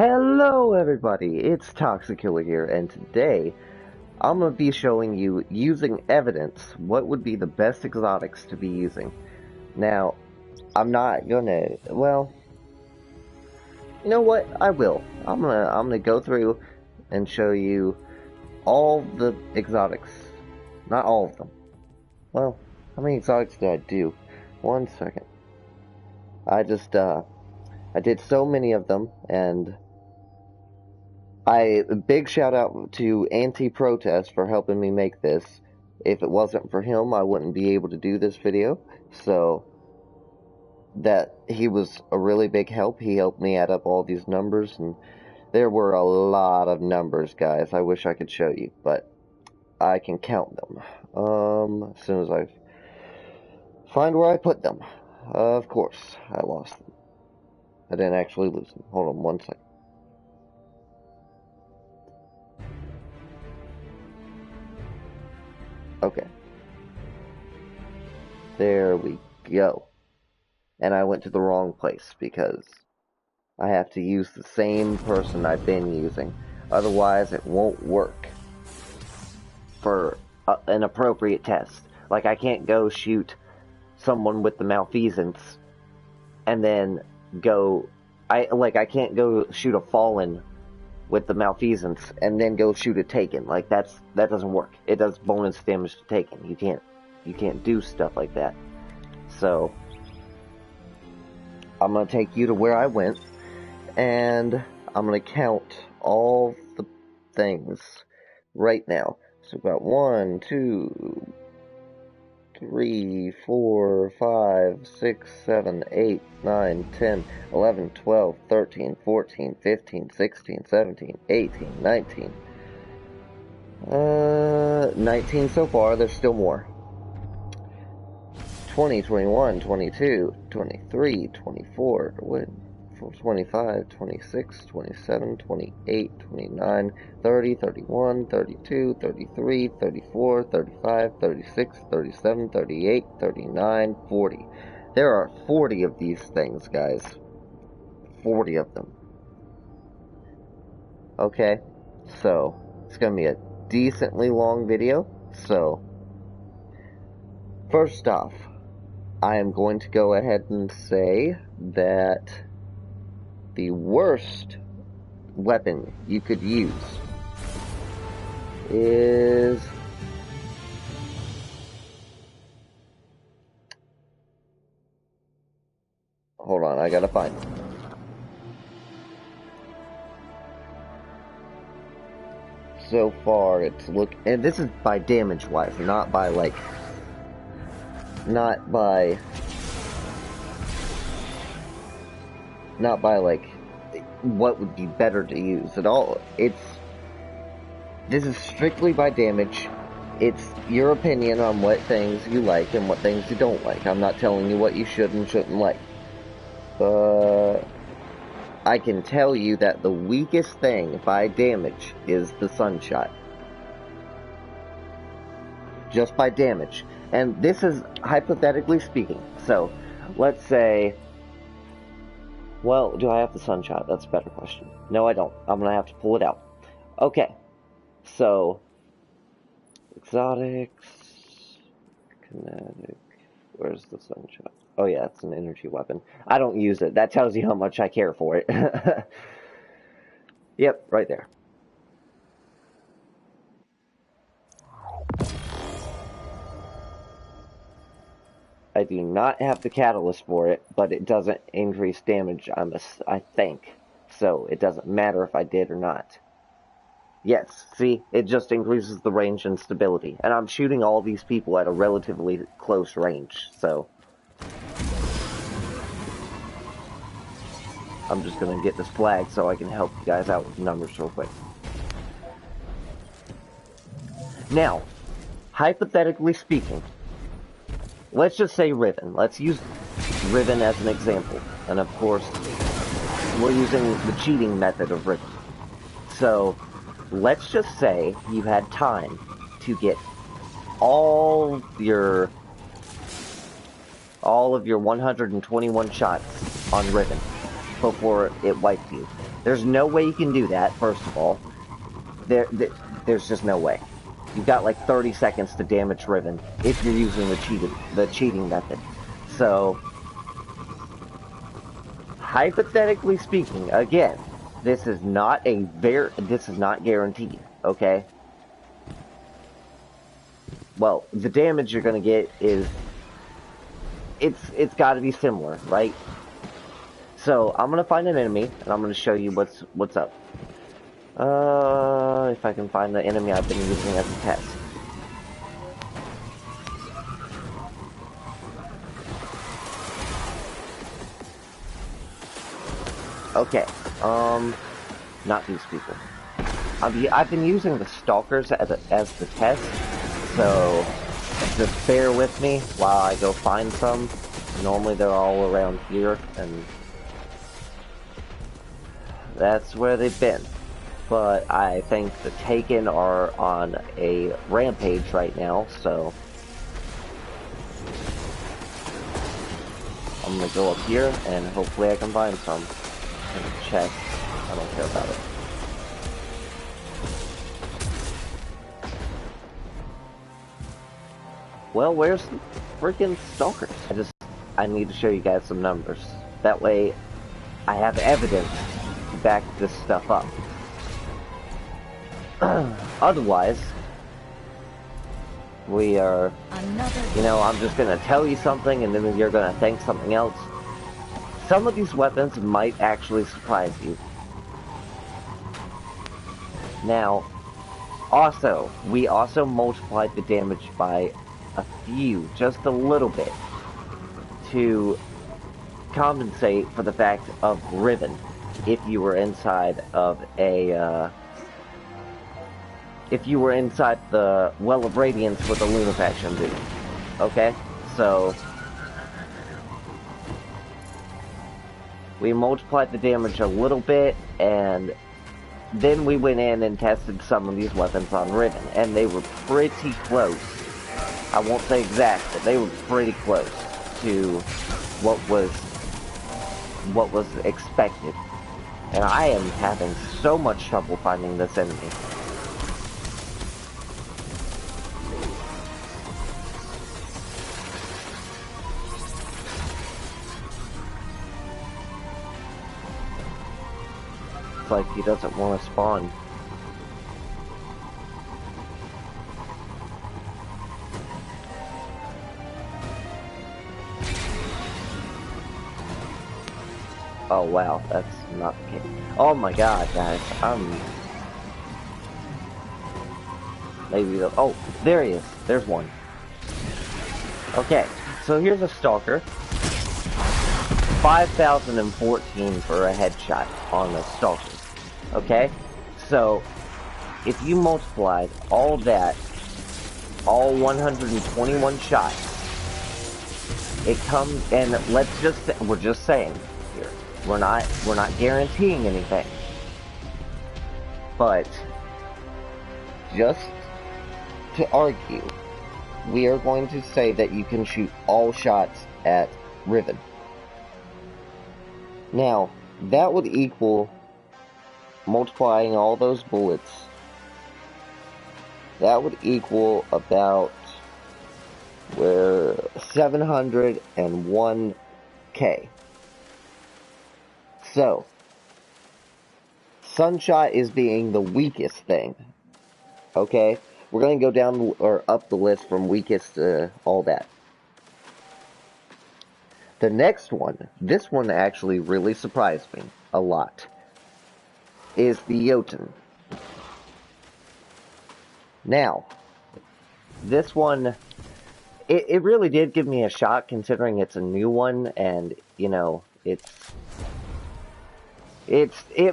Hello everybody, it's Toxikiller here, and today I'm going to be showing you, using evidence, what would be the best exotics to be using. Now, I'm not gonna, well, you know what, I will. I'm gonna go through and show you all the exotics. Not all of them. Well, how many exotics did I do? 1 second. I did so many of them, and big shout out to Anti-Protest for helping me make this. If it wasn't for him, I wouldn't be able to do this video. So, he was a really big help. He helped me add up all these numbers, and there were a lot of numbers, guys. I wish I could show you, but I can count them. As soon as I find where I put them. Of course, I lost them. I didn't actually lose them. Hold on 1 second. Okay. There we go. And I went to the wrong place because I have to use the same person I've been using. Otherwise, it won't work for an appropriate test. Like, I can't go shoot someone with the malfeasance and then I can't go shoot a fallen with the malfeasance and then go shoot a taken. Like, that doesn't work. It does bonus damage to taken. You can't do stuff like that. So I'm gonna take you to where I went, and I'm gonna count all the things right now. So we've got 1, 2, 3, 4, 5, 6, 7, 8, 9, 10, 11, 12, 13, 14, 15, 16, 17, 18, 19. 19 so far, there's still more. 20, 21, 22, 23, 24, 25, 26, 27, 28, 29, 30, 31, 32, 33, 34, 35, 36, 37, 38, 39, 40. There are 40 of these things, guys. 40 of them. Okay, so it's going to be a decently long video. So, first off, I am going to go ahead and say that the worst weapon you could use is hold on, I gotta find it. So far, and this is by damage wise, not by what would be better to use at all. This is strictly by damage. It's your opinion on what things you like and what things you don't like. I'm not telling you what you should and shouldn't like. But I can tell you that the weakest thing by damage is the Sunshot. Just by damage. And this is hypothetically speaking. So, let's say, well, do I have the Sunshot? That's a better question. No, I don't. I'm going to have to pull it out. Okay. So, exotics, kinetic, where's the Sunshot? Oh yeah, it's an energy weapon. I don't use it. That tells you how much I care for it. Yep, right there. I do not have the catalyst for it, but it doesn't increase damage, I think. So, it doesn't matter if I did or not. Yes, see? It just increases the range and stability. And I'm shooting all these people at a relatively close range, so I'm just gonna get this flag so I can help you guys out with numbers real quick. Now, hypothetically speaking, let's just say Riven. Let's use Riven as an example. And of course, we're using the cheating method of Riven. So, let's just say you had time to get all of your 121 shots on Riven before it wiped you. There's no way you can do that, first of all. There's just no way. You've got like 30 seconds to damage Riven if you're using the cheating method. So, hypothetically speaking, again, this is not guaranteed, okay? Well, the damage you're gonna get is it's got to be similar, right? So I'm gonna find an enemy and I'm gonna show you what's up. If I can find the enemy I've been using as a test. Okay, not these people. I've been using the stalkers as the test, so just bear with me while I go find some. Normally they're all around here, and that's where they've been. But I think the Taken are on a rampage right now, so I'm gonna go up here and hopefully I can find some. And check. I don't care about it. Well, where's the freaking stalkers? I need to show you guys some numbers. That way, I have evidence to back this stuff up. Otherwise, we are, you know, I'm just gonna tell you something and then you're gonna think something else. Some of these weapons might actually surprise you. Now, also, we also multiplied the damage by a few, just a little bit, to compensate for the fact of Riven, if you were inside of a, if you were inside the Well of Radiance with a Lunafaction boot. Okay? So, we multiplied the damage a little bit, and then we went in and tested some of these weapons on Riven, and they were pretty close. I won't say exact, but they were pretty close to what was expected. And I am having so much trouble finding this enemy. It's like he doesn't want to spawn. Oh wow, that's not the case. Oh my god, guys, maybe oh, there he is. There's one. Okay, so here's a stalker. 5,014 for a headshot on a stalker. Okay? So, if you multiplied all that, all 121 shots, it comes, and we're just saying here, we're not guaranteeing anything. But, just to argue, we are going to say that you can shoot all shots at Riven. Now, that would equal, multiplying all those bullets, that would equal about, 701k. So, Sunshot is being the weakest thing. Okay? We're going to go down or up the list from weakest to all that. The next one, this one actually really surprised me a lot, is the Jotun. Now, this one, it really did give me a shock considering it's a new one, and, you know, it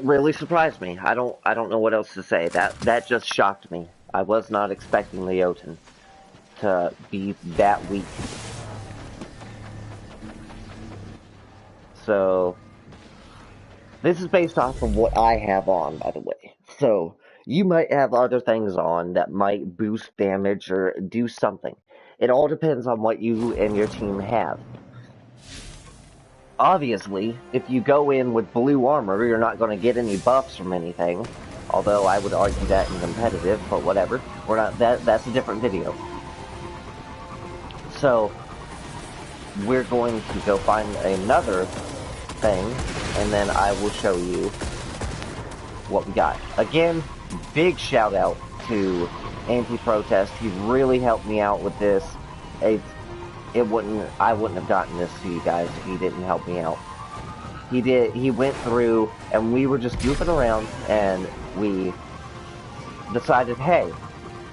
really surprised me. I don't know what else to say. That just shocked me. I was not expecting the Jotun to be that weak. So, this is based off of what I have on, by the way. So, you might have other things on that might boost damage or do something. It all depends on what you and your team have. obviously, if you go in with blue armor, you're not going to get any buffs from anything. Although I would argue that in competitive, but whatever. We're not that's a different video. So we're going to go find another thing, and then I will show you what we got. Again, big shout out to Anti-Protest. He really helped me out with this. I wouldn't have gotten this to you guys if he didn't help me out. He went through, and we were just goofing around, and we decided, hey,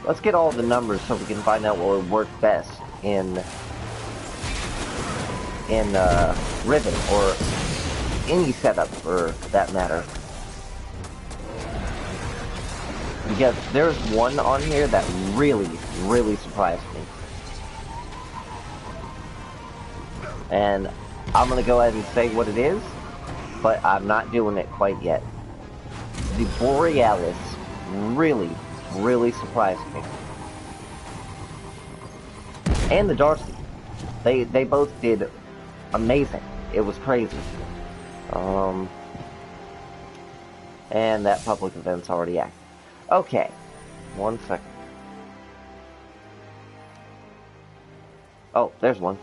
let's get all the numbers so we can find out what would work best in Riven, or any setup for that matter. Because there's one on here that really, really surprised me. And I'm going to go ahead and say what it is, but I'm not doing it quite yet. The Borealis really, really surprised me. And the Darcy. They both did amazing. It was crazy. And that public event's already active. Okay. 1 second. Oh, there's one.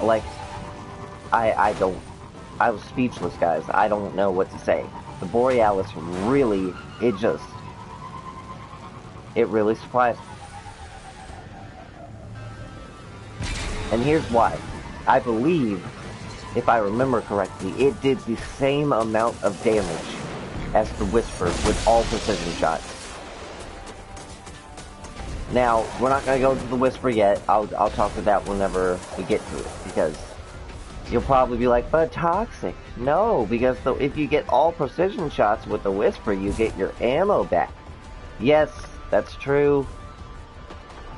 Like, I was speechless, guys. I don't know what to say. The Borealis really, it really surprised me. And here's why. I believe, if I remember correctly, it did the same amount of damage as the Whisper with all precision shots. Now, we're not going to go to the Whisper yet. I'll talk to that whenever we get to it, because you'll probably be like, but Toxic. No, because if you get all precision shots with the Whisper, you get your ammo back. Yes, that's true.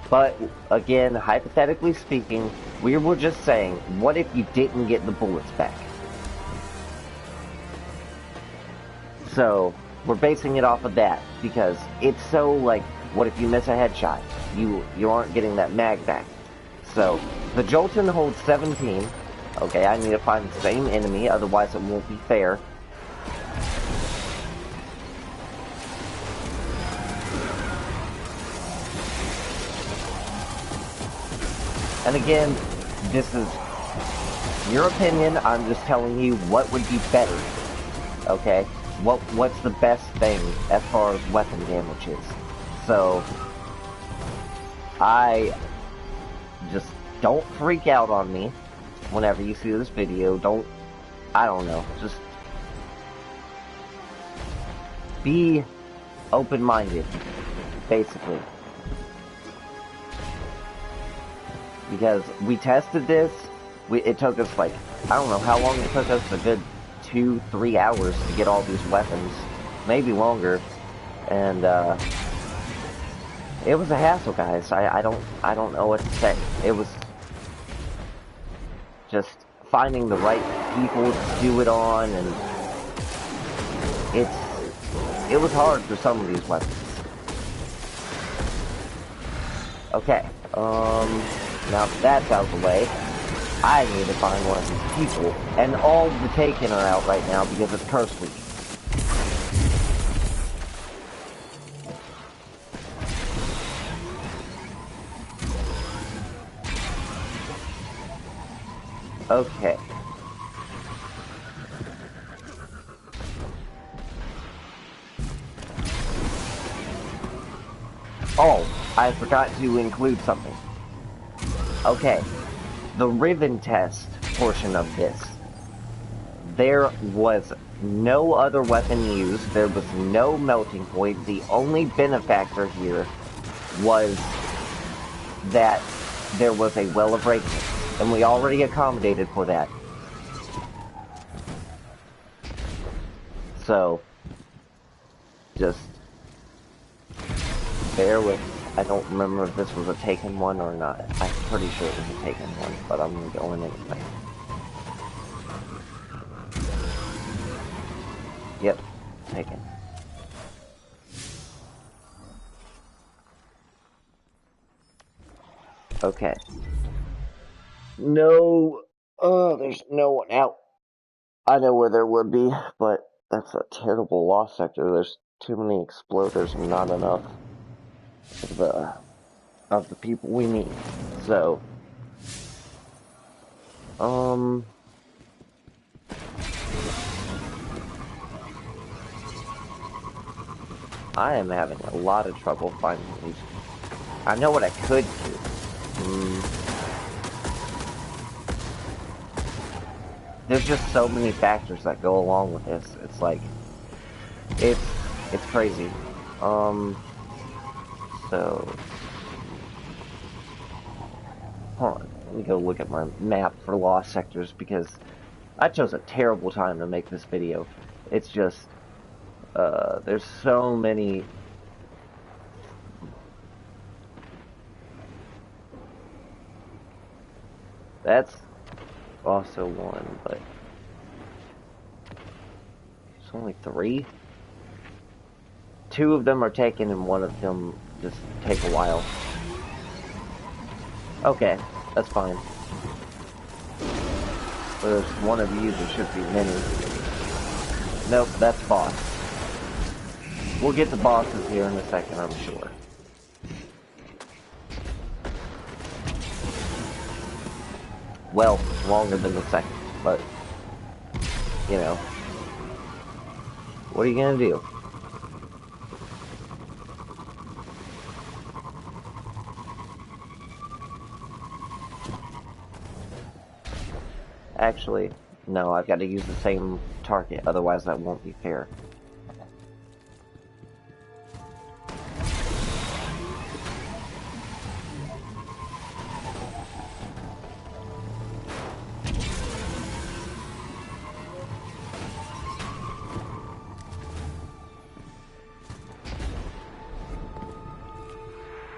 But, again, hypothetically speaking, we were just saying, what if you didn't get the bullets back? So, we're basing it off of that, because it's so, like, what if you miss a headshot? You aren't getting that mag back. So, the Jolton holds 17. Okay, I need to find the same enemy, otherwise it won't be fair. And again, this is your opinion. I'm just telling you what would be better. Okay? What's the best thing as far as weapon damage is. So, just don't freak out on me whenever you see this video. I don't know, just be open-minded, basically. Because we tested this, it took us like, I don't know how long it took us, a good 2-3 hours to get all these weapons, maybe longer, and it was a hassle, guys. I don't know what to say. It was just finding the right people to do it on, and it was hard for some of these weapons. Okay, now that that's out of the way, I need to find one of these people, and all the Taken are out right now because it's Curse Week. Okay. Oh, I forgot to include something. Okay, the Riven test portion of this. There was no other weapon used, there was no melting point. The only benefactor here was that there was a Well of Radiance, and we already accommodated for that. So, just bear with. I don't remember if this was a Taken one or not. I'm pretty sure it was a Taken one, but I'm gonna go in anyway. Yep, Taken. Okay. No. Oh, there's no one out. I know where there would be, but that's a terrible loss sector. There's too many exploders and not enough of the people we need. So, I am having a lot of trouble finding these. I know what I could do. There's just so many factors that go along with this. It's like, it's crazy. So, hold on. Let me go look at my map for lost sectors because I chose a terrible time to make this video. It's just, there's so many. That's also one, but it's only 3. 2 of them are taken and 1 of them just take a while. Okay, that's fine. There's one of these, there should be many. Nope, that's boss. We'll get the bosses here in a second, I'm sure. Well, longer than the second, but, you know. What are you gonna do? Actually, no, I've got to use the same target, otherwise that won't be fair.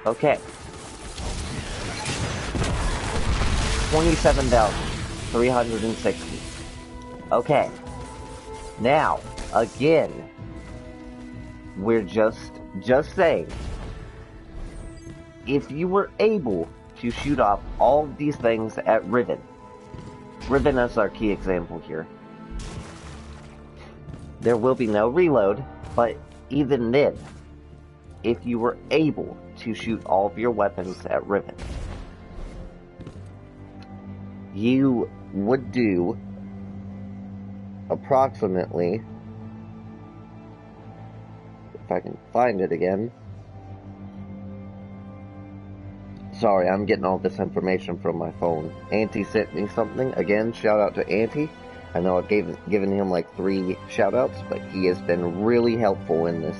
Okay. 27,360. Okay. Now, again, we're just saying, if you were able to shoot off all of these things at Riven is our key example here, there will be no reload, but even then, if you were able to shoot all of your weapons at Riven, you would do approximately, if I can find it again. Sorry, I'm getting all this information from my phone. Auntie sent me something. Again, shout out to Auntie. I know I've given him like 3 shout outs, but he has been really helpful in this.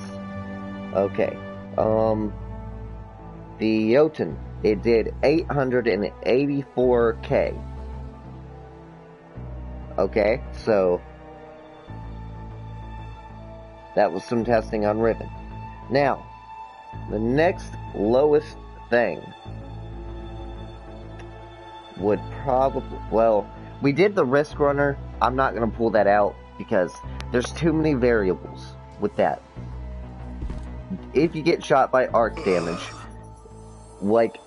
Okay. The Jotun, it did 884k. Okay, so that was some testing on Riven. Now, the next lowest thing would probably, well, we did the Risk Runner. I'm not going to pull that out because there's too many variables with that. If you get shot by arc damage, like,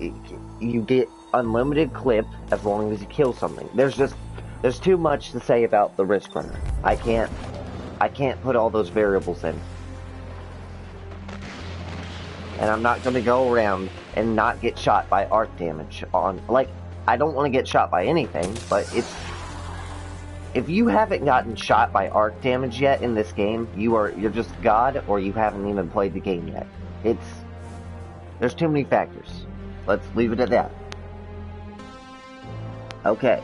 you get unlimited clip as long as you kill something. There's too much to say about the Risk Runner. I can't put all those variables in. And I'm not going to go around and not get shot by arc damage on, like, I don't want to get shot by anything, but if you haven't gotten shot by arc damage yet in this game, you're just God, or you haven't even played the game yet. There's too many factors. Let's leave it at that. Okay.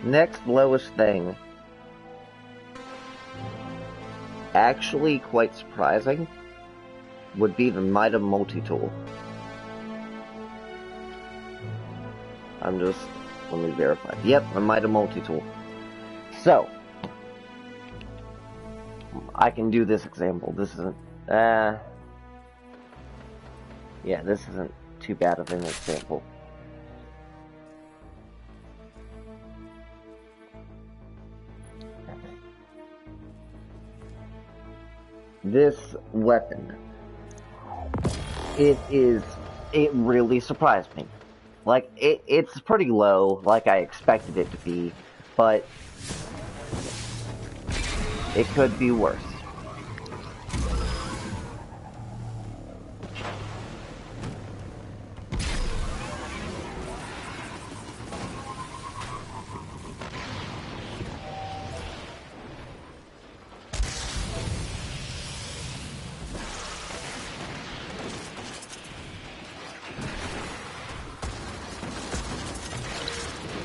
Next lowest thing. Actually quite surprising would be the Mida multi-tool. Let me verify. Yep, the Mida multi-tool. So, I can do this example. This isn't, yeah, this isn't too bad of an example. This weapon, it is it really surprised me. Like, it's pretty low, like I expected it to be, but it could be worse.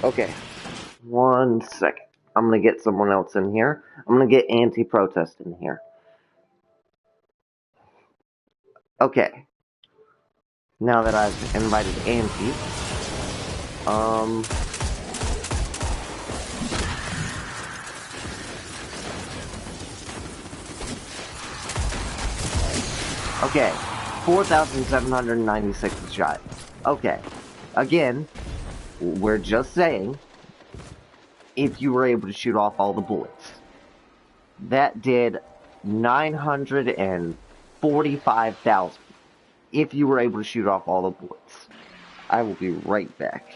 Okay, 1 second. I'm gonna get someone else in here. I'm gonna get anti-protest in here. Okay. Now that I've invited Anti, okay. 4,796 shot. Okay. Again, we're just saying, if you were able to shoot off all the bullets. That did 945,000. If you were able to shoot off all the bullets. I will be right back.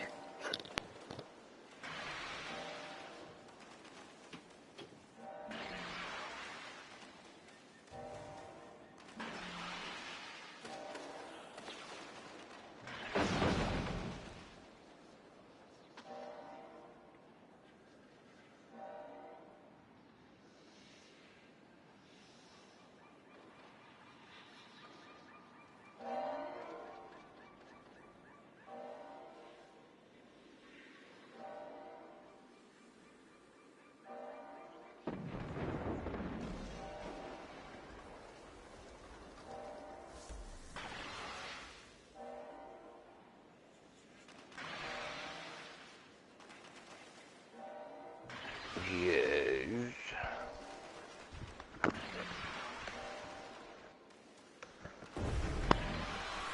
Yes.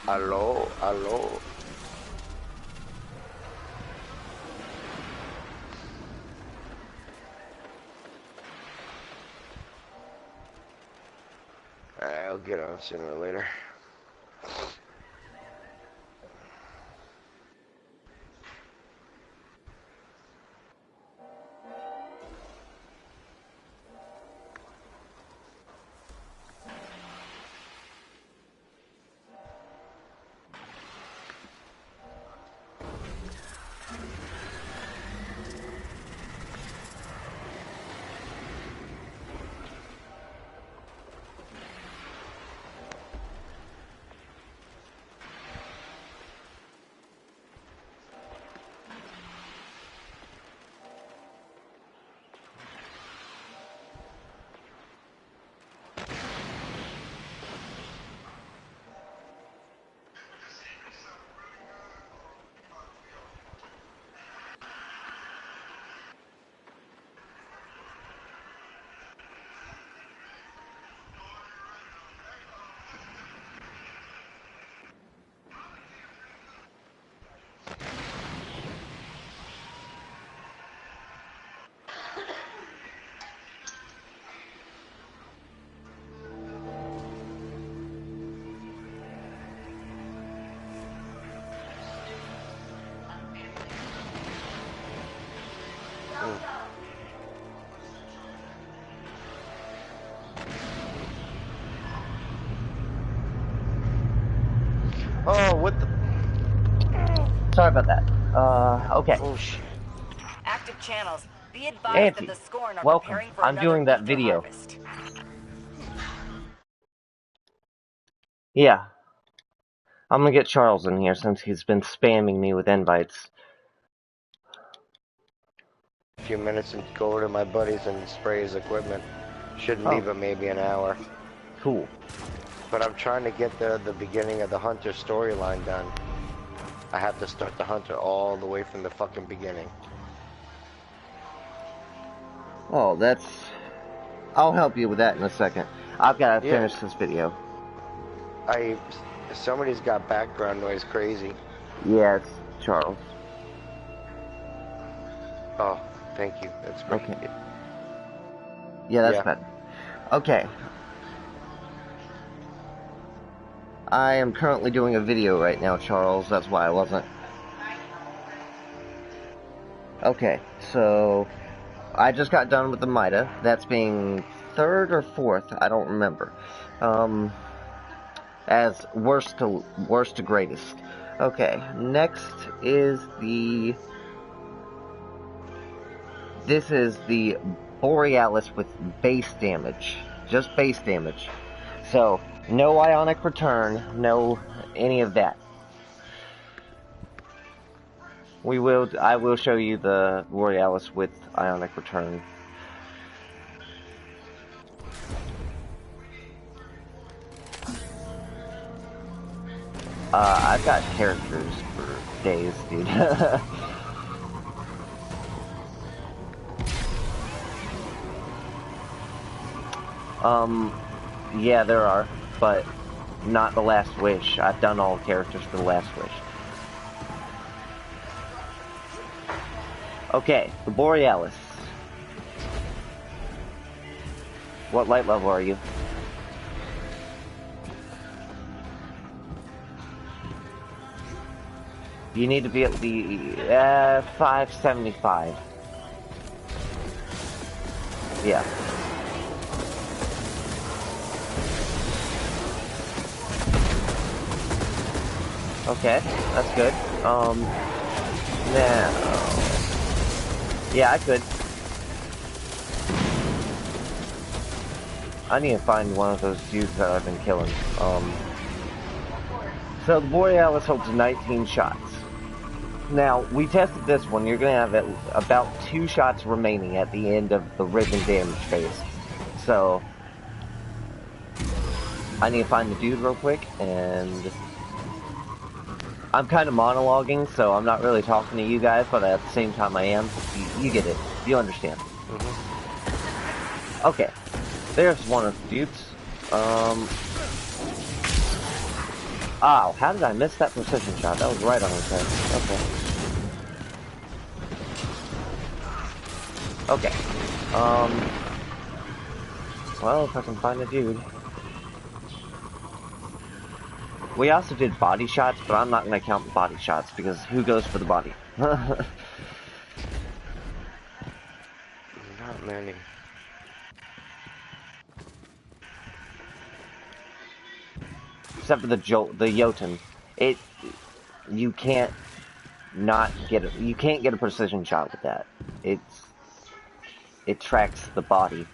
Aló, aló. I'll get on sooner or later. Oh, what the? Sorry about that. Okay. Oh, shit. Active channels. Be advised that Auntie, the Scorn are welcome. preparing for I'm another doing that ether video. harvest. Yeah. I'm gonna get Charles in here since he's been spamming me with invites. A few minutes and go over to my buddies and spray his equipment. Shouldn't be Oh. but maybe an hour. Cool. But I'm trying to get the beginning of the Hunter storyline done. I have to start the Hunter all the way from the fucking beginning. Oh, that's... I'll help you with that in a second. I've gotta Yeah. finish this video. Somebody's got background noise crazy. Yeah, it's Charles. Oh, thank you. That's great. Okay. Yeah, that's Yeah. better. Okay. I am currently doing a video right now, Charles. That's why I wasn't. Okay, so I just got done with the Mida. That's being third or fourth, I don't remember. As worst to greatest. Okay, next is the... This is the Borealis with base damage. Just base damage. So, no Ionic Return, no any of that. I will show you the Borealis with Ionic Return. I've got characters for days, dude. Yeah, there are, but not the Last Wish. I've done all characters for the Last Wish. Okay, the Borealis. What light level are you? You need to be at the 575. Yeah. Okay, that's good. Now... Yeah, I could. I need to find one of those dudes that I've been killing. So the Borealis holds 19 shots. Now, we tested this one. You're going to have about 2 shots remaining at the end of the ribbon damage phase. So, I need to find the dude real quick, and... I'm kind of monologuing, so I'm not really talking to you guys, but at the same time I am. You get it. You understand. Mm-hmm. Okay. There's one of the dudes. Ow, how did I miss that precision shot? That was right on his head. Okay. Okay. Well, if I can find a dude. We also did body shots, but I'm not going to count the body shots, because who goes for the body? Not many. Except for the Jotun. You can't not get it. You can't get a precision shot with that. It tracks the body.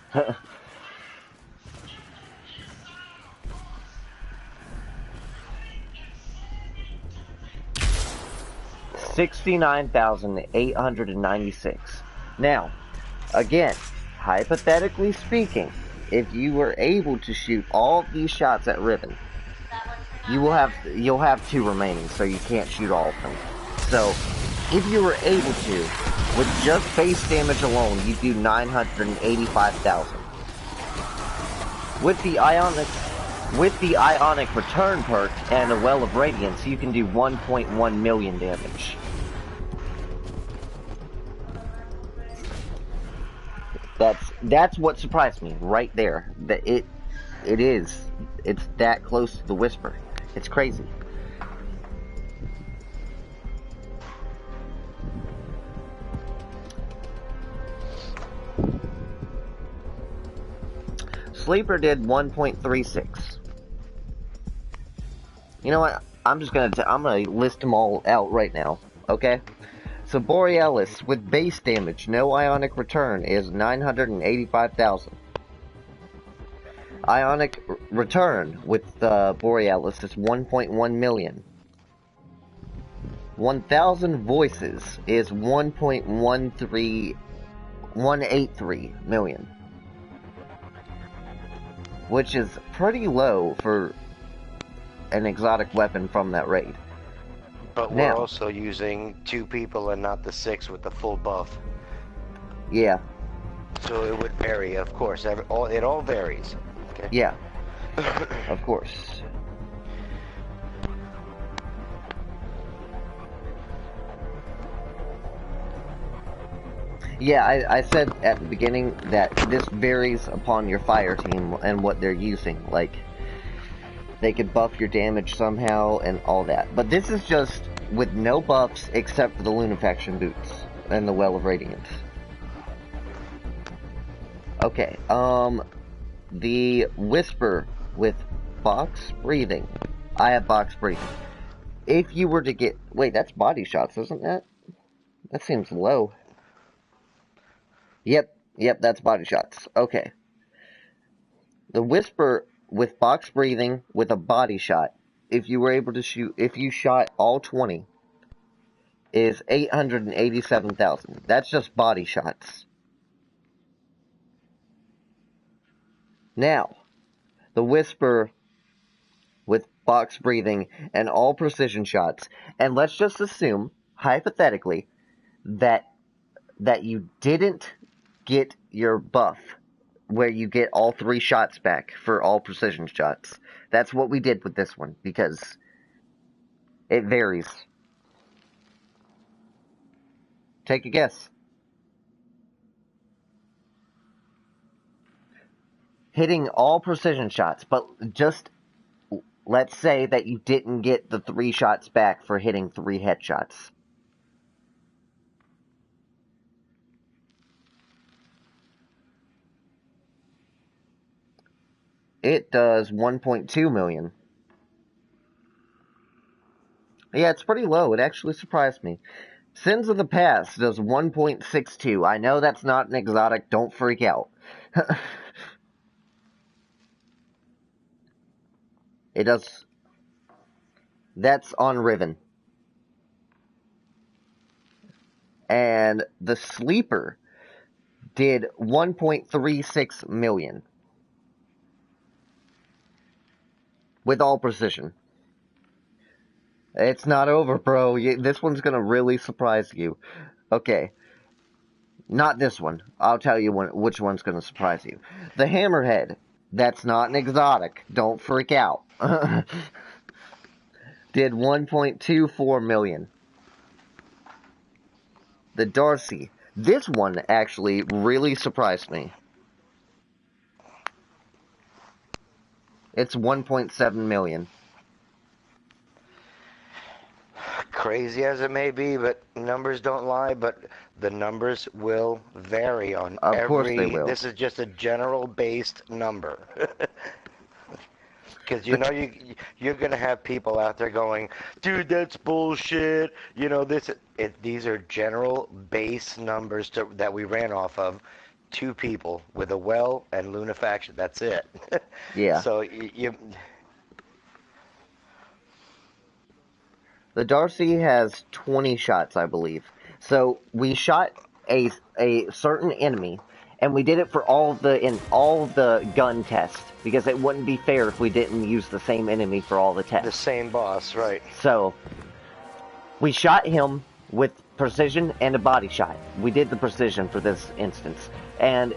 69,896. Now, again, hypothetically speaking, if you were able to shoot all of these shots at Ribbon, you'll have 2 remaining, so you can't shoot all of them. So, if you were able to, with just base damage alone, you do 985,000. With the Ionic Return perk and a Well of Radiance, you can do 1.1 million damage. That's what surprised me right there. That it's that close to the Whisper. It's crazy. Sleeper did 1.36. You know what? I'm gonna list them all out right now. Okay. So Borealis with base damage, no Ionic Return, is 985,000. Ionic Return with Borealis is 1.1 million. 1,000 Voices is 1.183 million. Which is pretty low for an exotic weapon from that raid. But we're also using 2 people and not the 6 with the full buff. Yeah. So it would vary, of course. It all varies. Okay? Yeah. Of course. Yeah, I said at the beginning that this varies upon your fire team and what they're using. Like, they could buff your damage somehow and all that. But this is just with no buffs except for the Lunafaction boots and the Well of Radiance. Okay, the Whisper with box breathing. I have box breathing. If you were to get... Wait, that's body shots, isn't that? That seems low. Yep, that's body shots. Okay. The Whisper with box breathing with a body shot, if you were able to shoot... If you shot all 20, is 887,000. That's just body shots. Now, the Whisper with box breathing and all precision shots, and let's just assume, hypothetically, that you didn't get your buff where you get all 3 shots back for all precision shots. That's what we did with this one, because it varies. Take a guess. Hitting all precision shots, but just let's say that you didn't get the 3 shots back for hitting 3 headshots. It does 1.2 million. Yeah, it's pretty low. It actually surprised me. Sins of the Past does 1.62. I know that's not an exotic. Don't freak out. It does... That's on Riven. And the Sleeper did 1.36 million. With all precision. It's not over, bro. This one's gonna really surprise you. Okay. Not this one. I'll tell you which one's gonna surprise you. The Hammerhead. That's not an exotic. Don't freak out. Did 1.24 million. The Darcy. This one actually really surprised me. It's 1.7 million. Crazy as it may be, but numbers don't lie, but the numbers will vary on every... Of course they will. This is just a general-based number. Because, you know, you're going to have people out there going, dude, that's bullshit. You know, these are general base numbers that we ran off of. 2 people with a Well and Lunafaction. That's it. Yeah. So, The Darcy has 20 shots, I believe. So we shot a certain enemy, and we did it for all of the gun tests, because it wouldn't be fair if we didn't use the same enemy for all the tests. the same boss, right. So we shot him with precision and a body shot. We did the precision for this instance, and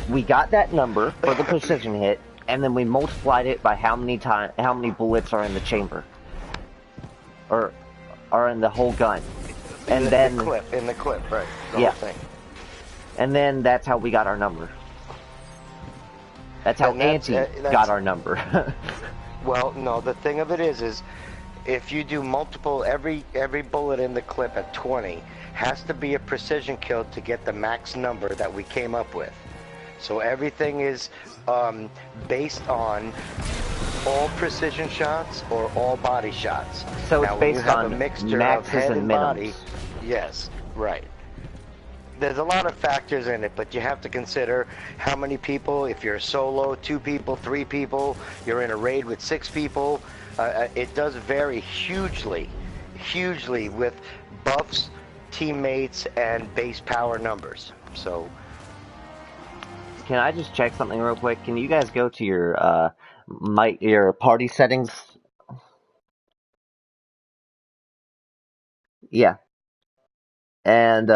we got that number for the precision hit, and then we multiplied it by how many bullets are in the chamber. Or are in the whole gun. And then... In the clip, right. The yeah. whole thing. And then that's how we got our number. That's how Anti got our number. Well, no, the thing of it is if you do multiple, every bullet in the clip at 20 has to be a precision kill to get the max number that we came up with. So everything is based on all precision shots or all body shots. So now, it's based on a mixture maxes of head and and minimums. body. Yes, right. There's a lot of factors in it, but you have to consider how many people. If you're solo, 2 people, 3 people, you're in a raid with 6 people. It does vary hugely with buffs, teammates, and base power numbers. So. Can I just check something real quick? Can you guys go to your your party settings? Yeah. And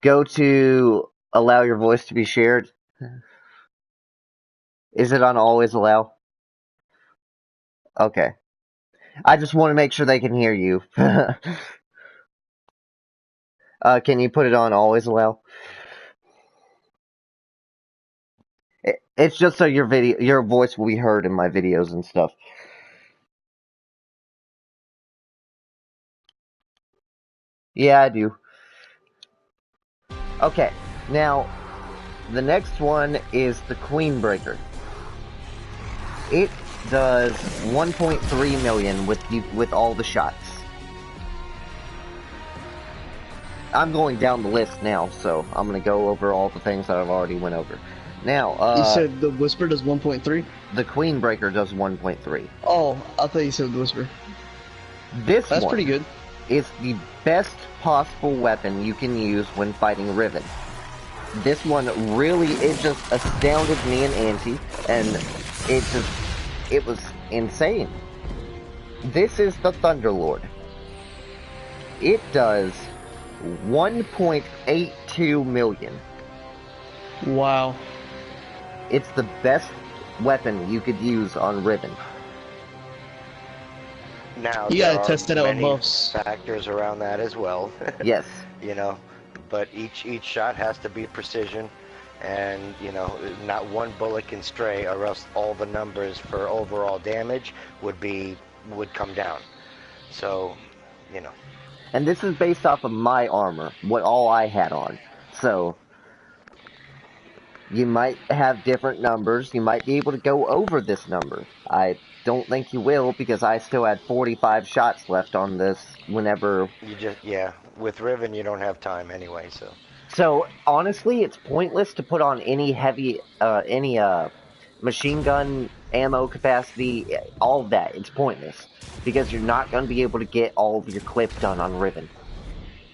go to allow your voice to be shared. Is it on always allow? Okay. I just want to make sure they can hear you. Can you put it on always allow? It's just so your voice will be heard in my videos and stuff. Yeah, I do. Okay, now the next one is the Queenbreaker. It does 1.3 million with all the shots. I'm going down the list now, so I'm gonna go over all the things that I've already went over. Now, you said the Whisper does 1.3? The Queenbreaker does 1.3. Oh, I thought you said the Whisper. That's pretty good. Is the best possible weapon you can use when fighting Riven. This one really, it just astounded me and Auntie, and it was insane. This is the Thunderlord. It does 1.82 million. Wow. It's the best weapon you could use on Riven. Now, you gotta test it out with most factors around that as well. Yes. You know, but each shot has to be precision, and you know, not one bullet can stray, or else all the numbers for overall damage would come down. So, you know. And this is based off of my armor, what all I had on. So, you might have different numbers. You might be able to go over this number. I don't think you will, because I still had 45 shots left on this whenever... with Riven you don't have time anyway, so... So, honestly, it's pointless to put on any heavy, machine gun ammo capacity, all of that. It's pointless, because you're not going to be able to get all of your clip done on Riven.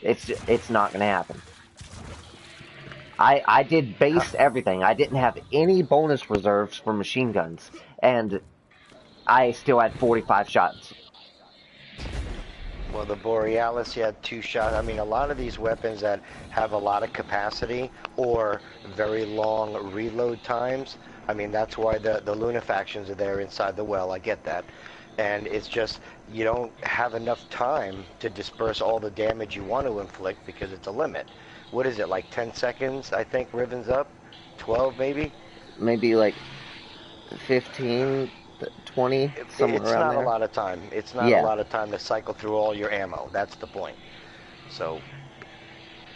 It's not going to happen. I did base everything. I didn't have any bonus reserves for machine guns, and I still had 45 shots. Well, the Borealis, you had 2 shots. I mean, a lot of these weapons that have a lot of capacity or very long reload times, I mean, that's why the Lunafactions are there inside the well. I get that. And it's just, you don't have enough time to disperse all the damage you want to inflict, because it's a limit. What is it, like 10 seconds, I think, Riven's up? 12, maybe? Maybe like 15, 20, somewhere around there. It's not a lot of time. It's not a lot of time to cycle through all your ammo. That's the point. So...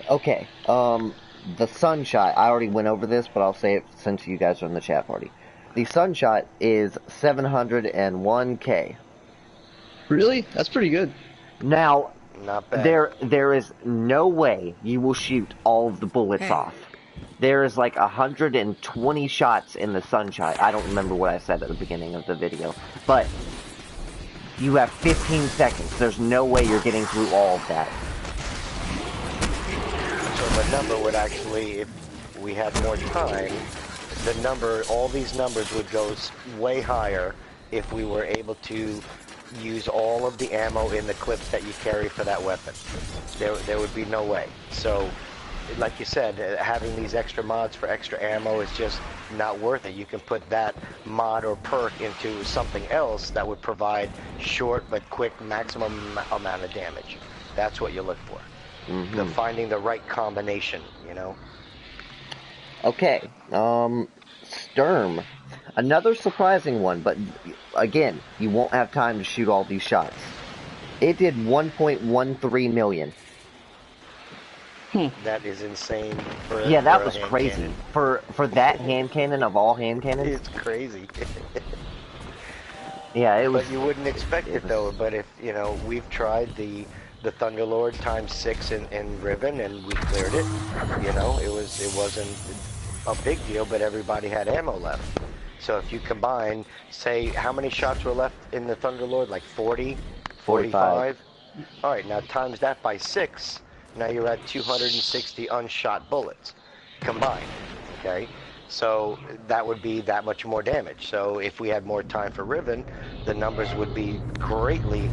Okay, the Sunshot, I already went over this, but I'll say it since you guys are in the chat party. The Sunshot is 701k. Really? That's pretty good. Now... Not bad. There is no way you will shoot all of the bullets off. There is like 120 shots in the Sunshot. I don't remember what I said at the beginning of the video, but you have 15 seconds. There's no way you're getting through all of that. So the number would actually, if we had more time, all these numbers would go way higher if we were able to use all of the ammo in the clips that you carry for that weapon. There would be no way. So, like you said, having these extra mods for extra ammo is just not worth it. You can put that mod or perk into something else that would provide short but quick maximum amount of damage. That's what you look for. Mm-hmm. Finding the right combination, you know? Okay, Sturm. Another surprising one, but again, you won't have time to shoot all these shots. It did 1.13 million. That is insane. That was crazy. Cannon. For that hand cannon of all hand cannons? It's crazy. Yeah, it was... But you wouldn't expect it though, but if, you know, we've tried the Thunderlord ×6 in Riven, and we cleared it. You know, it wasn't a big deal, but everybody had ammo left. So if you combine, say, how many shots were left in the Thunderlord? Like 40? 45? Alright, now times that by 6, now you're at 260 unshot bullets combined, okay? So that would be that much more damage. So if we had more time for Riven, the numbers would be greatly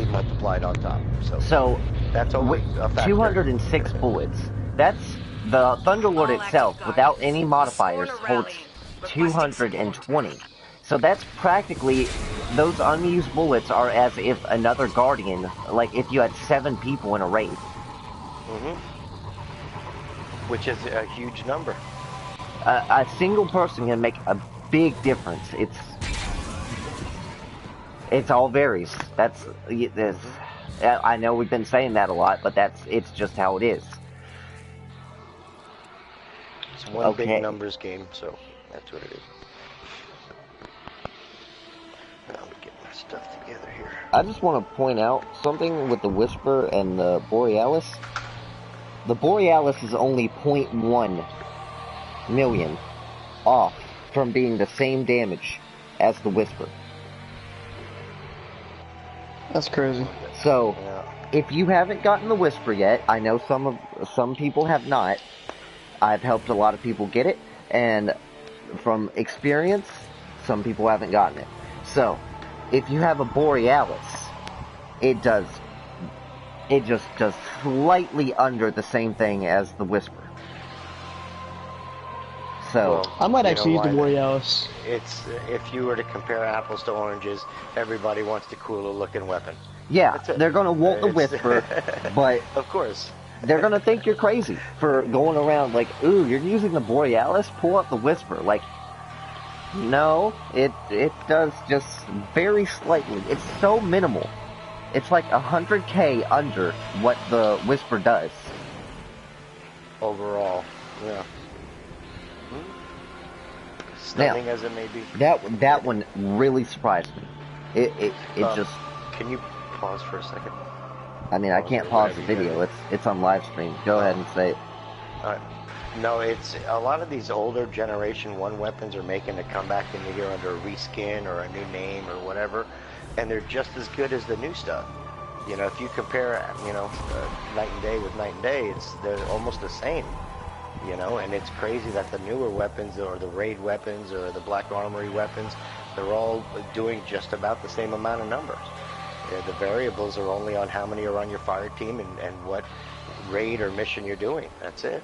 multiplied on top. So that's always a factor. 206 bullets. That's the Thunderlord itself, without any modifiers, holds 220. So that's practically, those unused bullets are as if another Guardian, like if you had 7 people in a raid. Which is a huge number. A single person can make a big difference. It's all varies. That's this. I know we've been saying that a lot, but it's just how it is. It's one big numbers game, so that's what it is. Now let me get my stuff together here. I just want to point out something with the Whisper and the Borealis. The Borealis is only 0.1 million off from being the same damage as the Whisper. That's crazy. So, if you haven't gotten the Whisper yet, I know some people have not. I've helped a lot of people get it, and from experience, some people haven't gotten it. So, if you have a Borealis, it just does slightly under the same thing as the Whisper. So, Well, I might you actually know use the why? Borealis. It's if you were to compare apples to oranges, everybody wants the cooler looking weapon. yeah, That's it. they're gonna want the It's- Whisper, but Of course. they're gonna think you're crazy for going around like, ooh, you're using the Borealis? Pull up the Whisper. Like, no, it does just very slightly. It's so minimal. It's like 100k under what the Whisper does. Overall, yeah. Stunning as it may be. That one really surprised me. It just. Can you pause for a second? I mean, I can't pause the video. It's on live stream. Go ahead and say it. No, it's a lot of these older Generation 1 weapons are making a comeback into here under a reskin or a new name or whatever, and they're just as good as the new stuff. You know, if you compare, night and day with night and day, they're almost the same. You know, and it's crazy that the newer weapons or the raid weapons or the Black Armory weapons, they're all doing just about the same amount of numbers. The variables are only on how many are on your fire team and what raid or mission you're doing. That's it.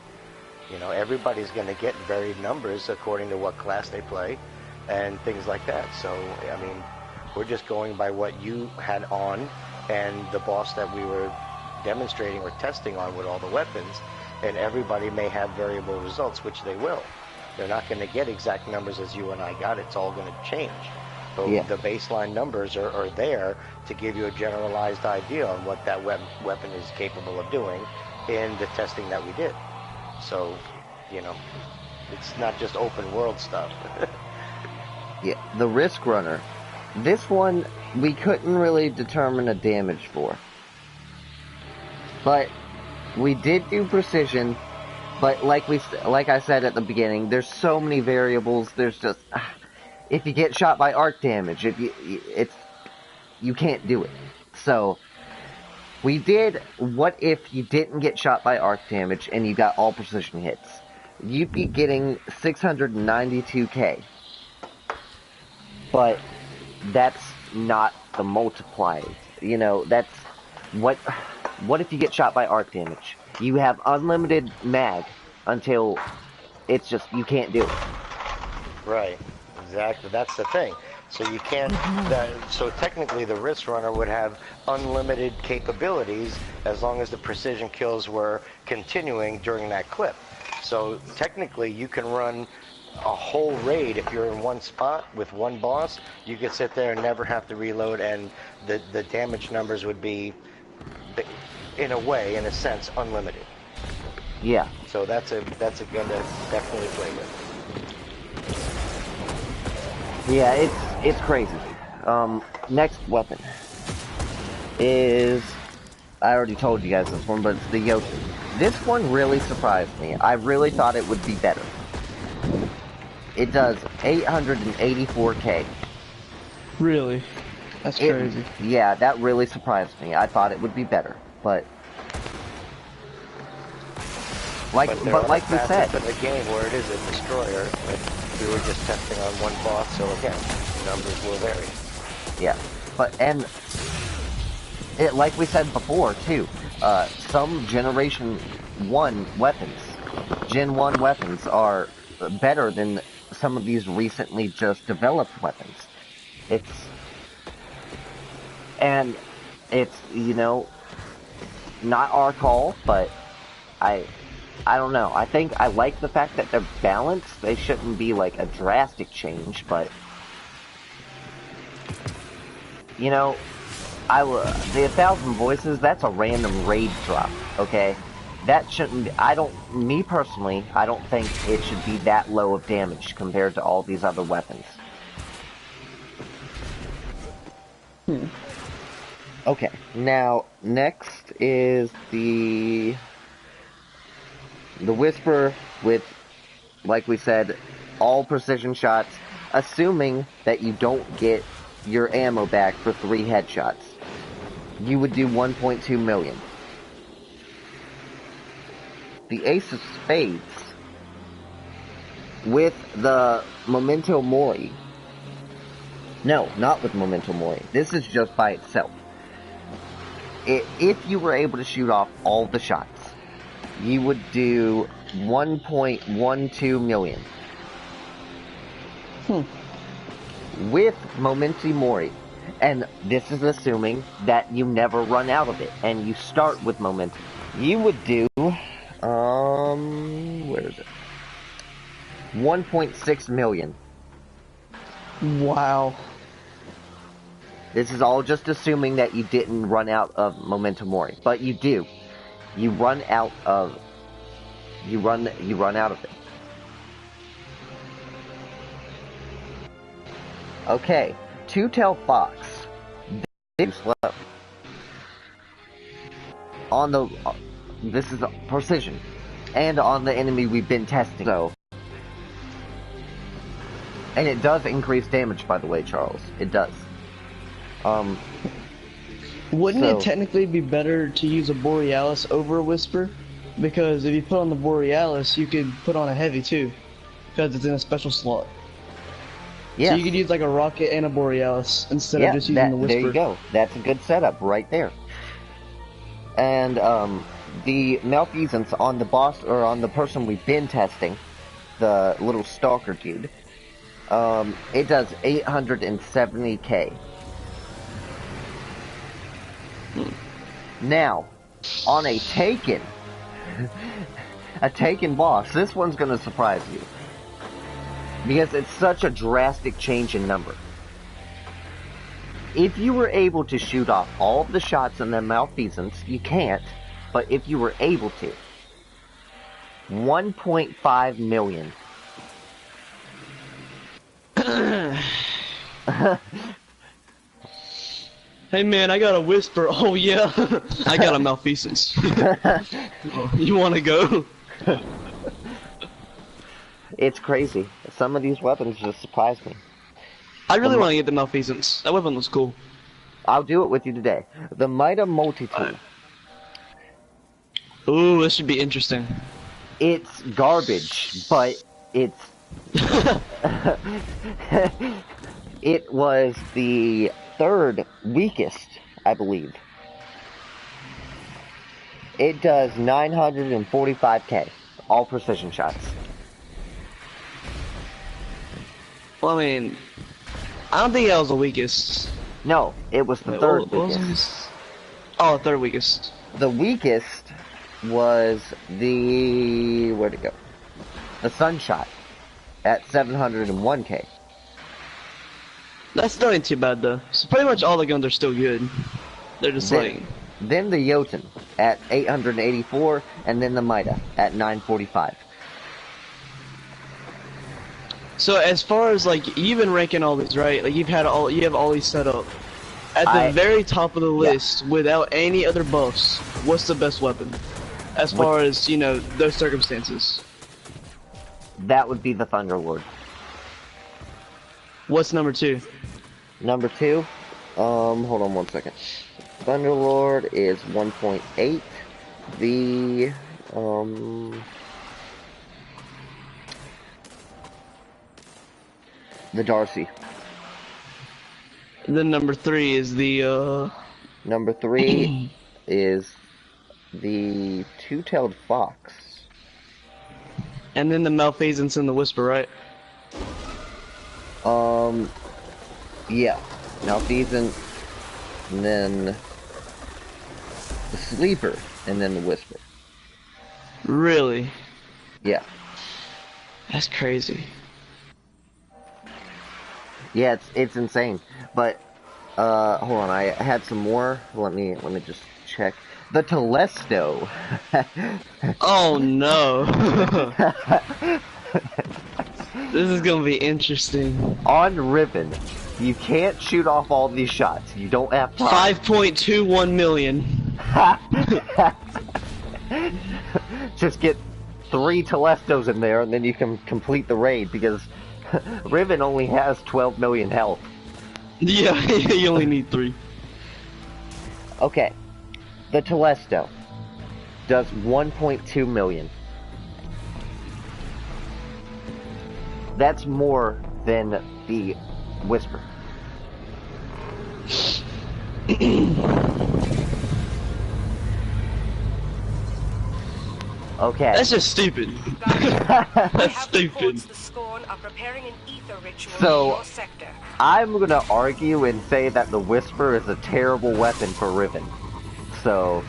You know, everybody's going to get varied numbers according to what class they play and things like that. So, I mean, we're just going by what you had on and the boss that we were demonstrating or testing on with all the weapons, and everybody may have variable results, which they will. They're not going to get exact numbers as you and I got. It's all going to change. But the baseline numbers are there to give you a generalized idea on what that weapon is capable of doing in the testing that we did. So, you know, it's not just open world stuff. Yeah, the Risk Runner. This one, we couldn't really determine a damage for. But we did do precision, but like I said at the beginning, there's so many variables. There's just if you get shot by arc damage, you can't do it. So we did what if you didn't get shot by arc damage and you got all precision hits? You'd be getting 692k. But that's not the multiplier. You know, that's what if you get shot by arc damage? You have unlimited mag until it's just you can't do it. Right. Exactly. That's the thing. So you can't. So technically, the Risk Runner would have unlimited capabilities as long as the precision kills were continuing during that clip. So technically, you can run a whole raid if you're in one spot with one boss. You could sit there and never have to reload, and the damage numbers would be, in a sense, unlimited. Yeah. So that's a gun to definitely play with. Yeah, it's crazy. Next weapon is, I already told you guys this one, but it's the Yoshi. This one really surprised me. I really thought it would be better. It does 884k. Really? That's crazy. Yeah, that really surprised me. I thought it would be better, but like we said, in the game where it is a destroyer, but we were just testing on one boss, so again, numbers will vary. Yeah, but like we said before too, some Generation 1 weapons, Gen 1 weapons are better than some of these recently just developed weapons. It's, you know, not our call, but I don't know. I think I like the fact that they're balanced. They shouldn't be like a drastic change, but you know, the 1,000 voices. That's a random raid drop. Okay, that shouldn't. Me personally, I don't think it should be that low of damage compared to all these other weapons. Okay, now next is the Whisper with, like we said, all precision shots, assuming that you don't get your ammo back for 3 headshots. You would do 1.2 million. The Ace of Spades with the Memento Mori. No, not with Memento Mori. This is just by itself. If you were able to shoot off all the shots, you would do 1.12 million. With Memento Mori, and this is assuming that you never run out of it, and you start with Memento, you would do, where is it? 1.6 million. Wow. This is all just assuming that you didn't run out of Memento Mori, but you do. You run out of it. Okay, Two-Tailed Fox. On the this is precision, and on the enemy we've been testing. So, and it does increase damage, by the way, Charles. It does. Wouldn't it technically be better to use a Borealis over a Whisper? Because if you put on the Borealis, you could put on a heavy too, because it's in a special slot. Yeah. So you could use like a rocket and a Borealis instead of just using the Whisper. There you go. That's a good setup right there. And the malfeasance on the boss, or on the person we've been testing, the little stalker dude, it does 870k. Now, on a Taken boss, this one's gonna surprise you. Because it's such a drastic change in number. If you were able to shoot off all of the shots in the malfeasance, you can't, but if you were able to, 1.5 million. Hey man, I got a Whisper. Oh yeah, I got a malfeasance. You wanna go? It's crazy. Some of these weapons just surprise me. I really want to get the malfeasance. That weapon looks cool. I'll do it with you today. The Mida multi-tool. Ooh, this should be interesting. It's garbage, but it's... It was the 3rd weakest, I believe. It does 945k. All precision shots. Well, I mean, I don't think that was the weakest. No, it was the 3rd weakest. Oh, 3rd weakest. The weakest was the... where'd it go? The Sunshot at 701k. That's not too bad though. So pretty much all the guns are still good. They're just Then the Jotun at 884, and then the Mida at 945. So as far as like you've been ranking all these, right? Like you have all these set up. At the very top of the list, without any other buffs, what's the best weapon? As far as, you know, those circumstances. That would be the Thunderlord. What's number 2? Number 2? Hold on one second. Thunderlord is 1.8. The Darcy. Then number 3 is the, Number 3 is the Two-Tailed Fox. And then the Malfeasance and the Whisper, right? Yeah. Malfeasance, and then the Sleeper, and then the Whisper. Really? Yeah. That's crazy. Yeah, it's insane. But hold on, I had some more. Let me just check. The Telesto. Oh no. This is gonna be interesting. On Riven, you can't shoot off all these shots. You don't have time. 5.21 million. Just get 3 Telestos in there, and then you can complete the raid, because Riven only has 12 million health. Yeah, you only need 3. Okay, the Telesto does 1.2 million. That's more than the Whisper. Okay. That's just stupid. That's stupid. The Scorn are preparing an ether ritual So, in your sector. I'm gonna argue and say that the Whisper is a terrible weapon for Riven. So...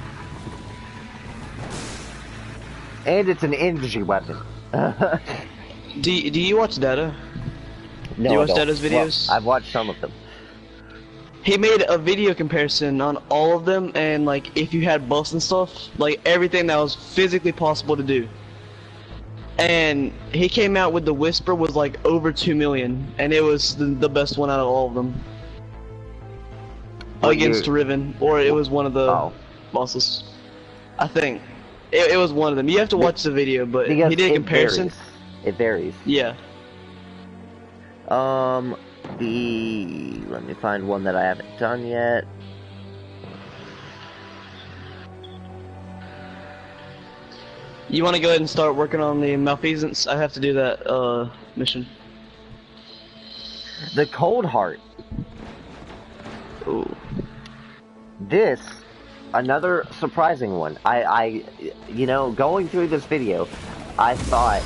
And it's an energy weapon. Do you watch Data? No, do you I watch don't. Data's videos? Well, I've watched some of them. He made a video comparison on all of them, and like if you had buffs and stuff, like everything that was physically possible to do. And he came out with the Whisper was like over 2 million, and it was the best one out of all of them. Well, against Riven, or it was one of the bosses. I think it was one of them. You have to watch the video, but he did a comparison. Varies. It varies. Yeah. Let me find one that I haven't done yet. You want to go ahead and start working on the malfeasance? I have to do that mission. The Cold Heart. Ooh. This, another surprising one. You know, going through this video, I thought,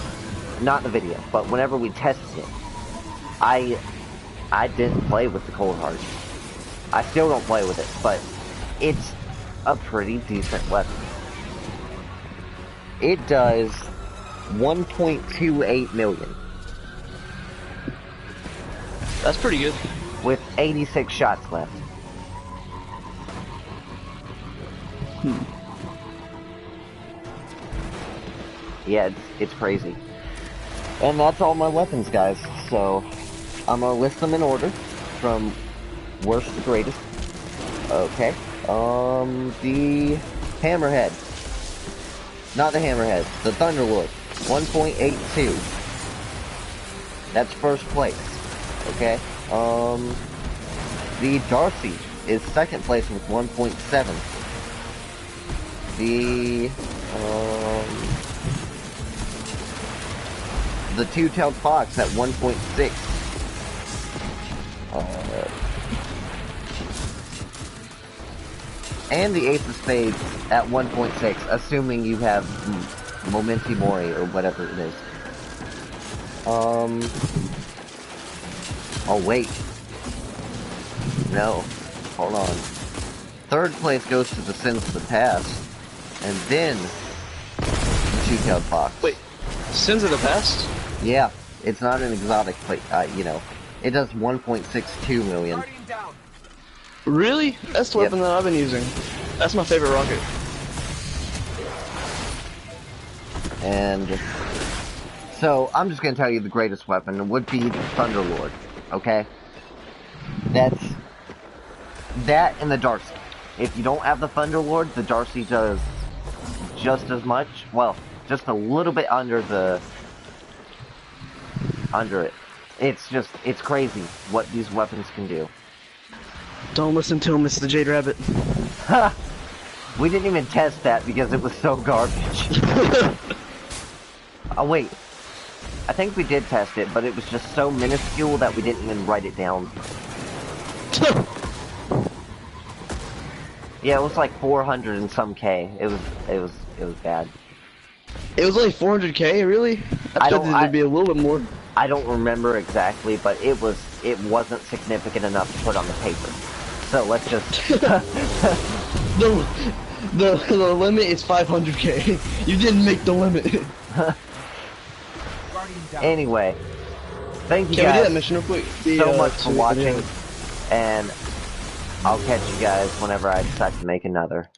not the video, but whenever we tested it, I didn't play with the Cold Heart. I still don't play with it, but it's a pretty decent weapon. It does 1.28 million. That's pretty good. With 86 shots left. Yeah, it's crazy. And that's all my weapons, guys. So, I'm gonna list them in order, from worst to greatest. Okay. The Hammerhead. Not the Hammerhead, the Thunderlord. 1.82. That's first place. Okay. The Darcy is second place with 1.7. The Two-Tailed Fox at 1.6. And the Ace of Spades at 1.6, assuming you have Momenti Mori or whatever it is. Oh wait. No. Hold on. Third place goes to the Sins of the Past, and then the Two-Tailed Fox. Wait, Sins of the Past? Yeah, it's not an exotic, but you know, it does 1.62 million. Really? That's the weapon that I've been using. That's my favorite rocket. And so I'm just gonna tell you the greatest weapon would be the Thunderlord. Okay, that's that and the Darcy. If you don't have the Thunderlord, the Darcy does just as much. Well, just a little bit under it. It's crazy what these weapons can do. Don't listen to him, Mr. Jade Rabbit. We didn't even test that because it was so garbage. Oh wait, I think we did test it, but it was just so minuscule that we didn't even write it down. Yeah, it was like 400 and some K. It was bad. It was only 400K, really? I thought there'd be a little bit more. I don't remember exactly, but it wasn't significant enough to put on the paper. So let's just The limit is 500k. You didn't make the limit. Anyway, thank you Can we do guys that mission real quick? so much for watching, and I'll catch you guys whenever I decide to make another.